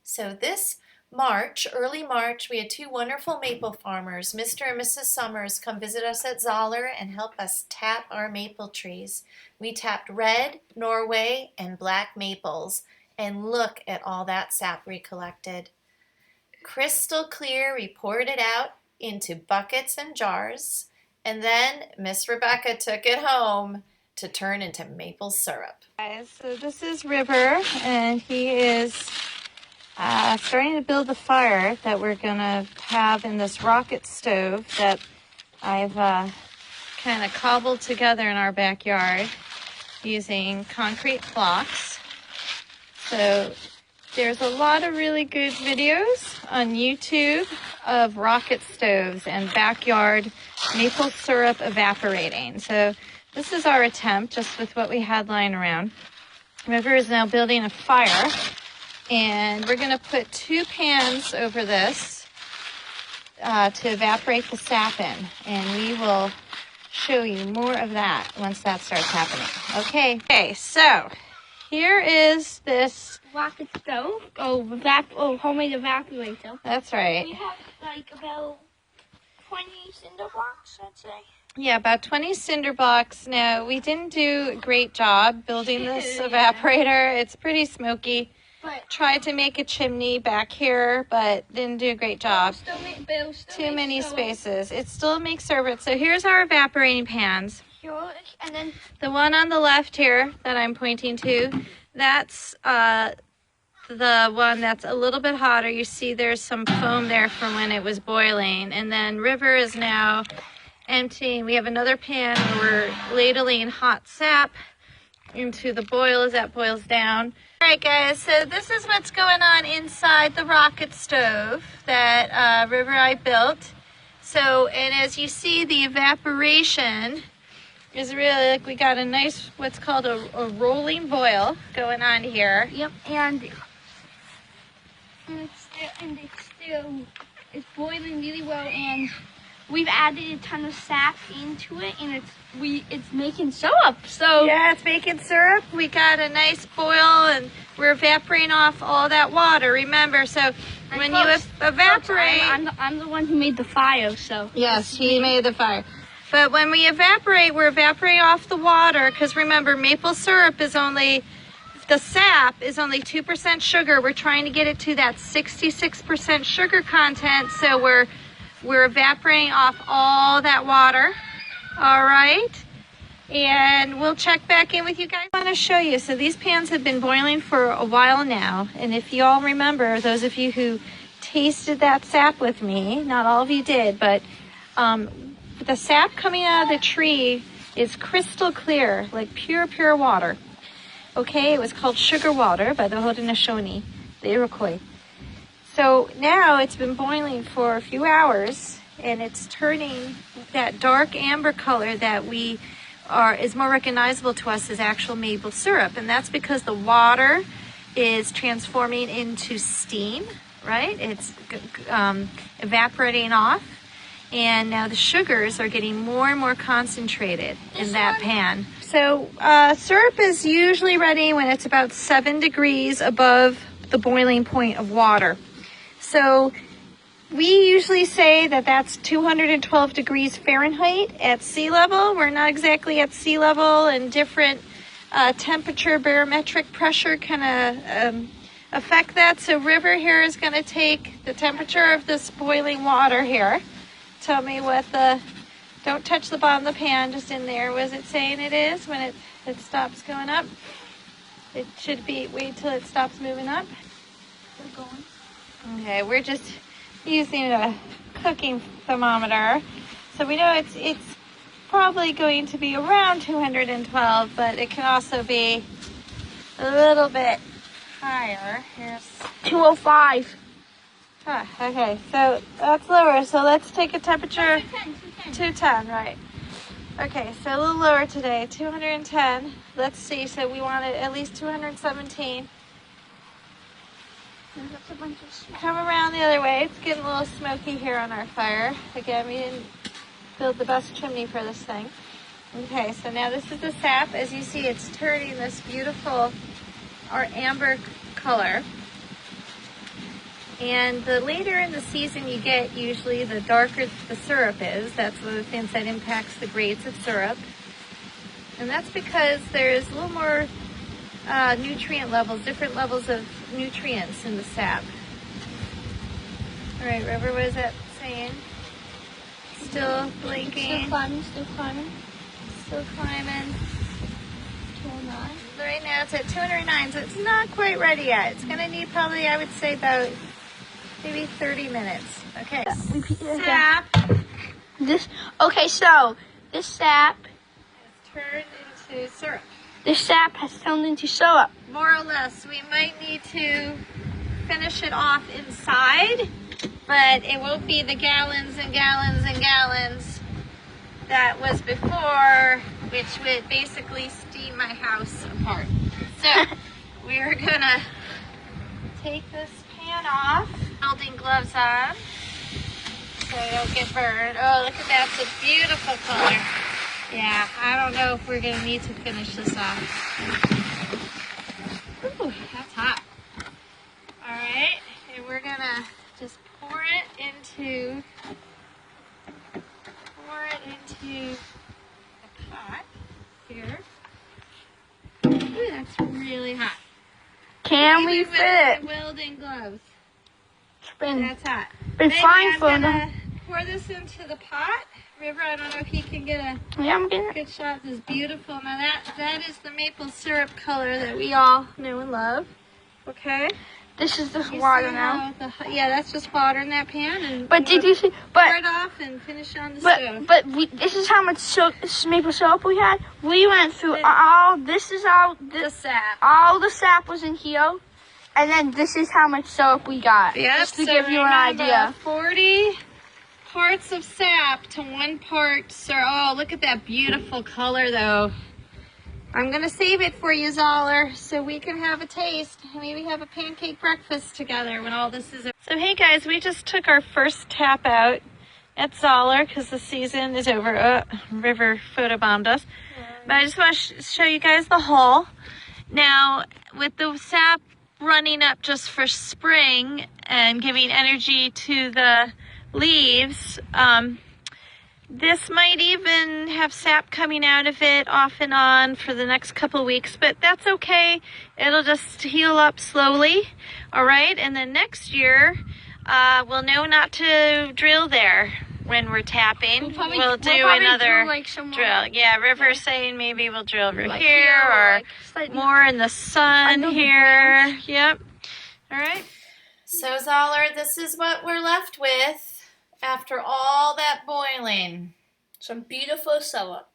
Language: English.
So this March, early March, we had two wonderful maple farmers, Mr. and Mrs. Summers, come visit us at Zoller and help us tap our maple trees. We tapped red, Norway, and black maples, and look at all that sap we collected. Crystal clear, we poured it out into buckets and jars, and then Miss Rebecca took it home to turn into maple syrup. Guys, so this is River, and he is starting to build the fire that we're gonna have in this rocket stove that I've kind of cobbled together in our backyard using concrete blocks. So there's a lot of really good videos on YouTube of rocket stoves and backyard maple syrup evaporating. So this is our attempt just with what we had lying around. River is now building a fire, and we're going to put 2 pans over this to evaporate the sap in, and we will show you more of that once that starts happening. Okay, so here is this rocket stove. Homemade evaporator. That's right. We have like about 20 cinder blocks, I'd say. Yeah, about 20 cinder blocks. Now, we didn't do a great job building this evaporator. It's pretty smoky. But Tried to make a chimney back here, but didn't do a great job. Too many spaces. It still makes syrup. So here's our evaporating pans. And then The one on the left here that I'm pointing to, that's the one that's a little bit hotter. You see there's some foam there from when it was boiling. And then River is now emptying. We have another pan where we're ladling hot sap into the boil as that boils down. All right, guys, so this is what's going on inside the rocket stove that River and I built. So, and as you see, the evaporation is really like we got a nice, what's called a rolling boil going on here. yep, and it's boiling really well, and we've added a ton of sap into it, and it's making syrup. So yeah, it's making syrup. We got a nice boil, and we're evaporating off all that water. Remember, so when you evaporate, I'm the one who made the fire. So yes, he made the fire. But when we evaporate, we're evaporating off the water because remember, maple syrup is only, the sap is only 2% sugar. We're trying to get it to that 66% sugar content. So we're evaporating off all that water. All right. And we'll check back in with you guys. I want to show you. So these pans have been boiling for a while now. And if you all remember, those of you who tasted that sap with me, not all of you did, but the sap coming out of the tree is crystal clear, like pure water. Okay, it was called sugar water by the Haudenosaunee, the Iroquois. So now it's been boiling for a few hours, and it's turning that dark amber color that is more recognizable to us as actual maple syrup, and that's because the water is transforming into steam, right? It's evaporating off. And now the sugars are getting more and more concentrated in that pan. So syrup is usually ready when it's about 7 degrees above the boiling point of water. So we usually say that that's 212 degrees Fahrenheit at sea level. We're not exactly at sea level, and different temperature, barometric pressure kind of affect that. So River here is going to take the temperature of this boiling water here. Tell me what don't touch the bottom of the pan, just in there. Was it saying it is when it stops going up? It should be, wait till it stops moving up. we're going. Okay, we're just using a cooking thermometer. So we know it's probably going to be around 212, but it can also be a little bit higher. Here's 205. Okay, so that's lower. So let's take a temperature. 210, right. Okay, so a little lower today, 210. Let's see, so we want it at least 217. Come around the other way. It's getting a little smoky here on our fire. Again, we didn't build the best chimney for this thing. Okay, so now this is the sap. As you see, it's turning this beautiful or amber color. And the later in the season you get, usually the darker the syrup is. That's one of the things that impacts the grades of syrup. And that's because there's a little more nutrient levels, different levels of nutrients in the sap. All right, River, what is that saying? Still blinking. Still climbing, still climbing. Still climbing. 209. Right now it's at 209, so it's not quite ready yet. It's gonna need probably, I would say, about maybe 30 minutes. Okay. Sap Okay, so this sap, has turned into syrup. this sap has turned into syrup. More or less. We might need to finish it off inside, but it won't be the gallons and gallons and gallons that was before, which would basically steam my house apart. So we're gonna take this pan off, welding gloves on, so I don't get burned. Oh, look at that, it's a beautiful color. Yeah, I don't know if we're gonna need to finish this off. Ooh, that's hot. All right, and we're gonna just pour it into the pot here. Ooh, that's really hot. Can we Even with fit my welding gloves. It's been That's hot. fine I'm for gonna pour this into the pot. River, I don't know if you can get a Yeah, I'm getting it. good shot. This is beautiful. Now that is the maple syrup color that we all know and love. Okay. This is just You water see now. how yeah, that's just water in that pan, and But did you see? pour But it off and finish on the stove. this is how much maple syrup we had. We went through all. This is all. The sap. All the sap was in here, and then this is how much syrup we got. Yep, Just to so give you an remember, idea. 40 parts of sap to 1 part syrup. Oh, look at that beautiful color, though. I'm going to save it for you, Zoller, so we can have a taste. Maybe have a pancake breakfast together when all this is over. So, hey, guys, we just took our first tap out at Zoller because the season is over. River photobombed us. But I just want to show you guys the haul. Now, with the sap running up just for spring and giving energy to the leaves, this might even have sap coming out of it off and on for the next couple weeks, but that's okay. It'll just heal up slowly, all right? And then next year, we'll know not to drill there when we're tapping. We'll do another drill. Yeah, River's saying maybe we'll drill over here or more in the sun here. Yep. All right. So, Zoller, this is what we're left with after all that boiling. Some beautiful syrup.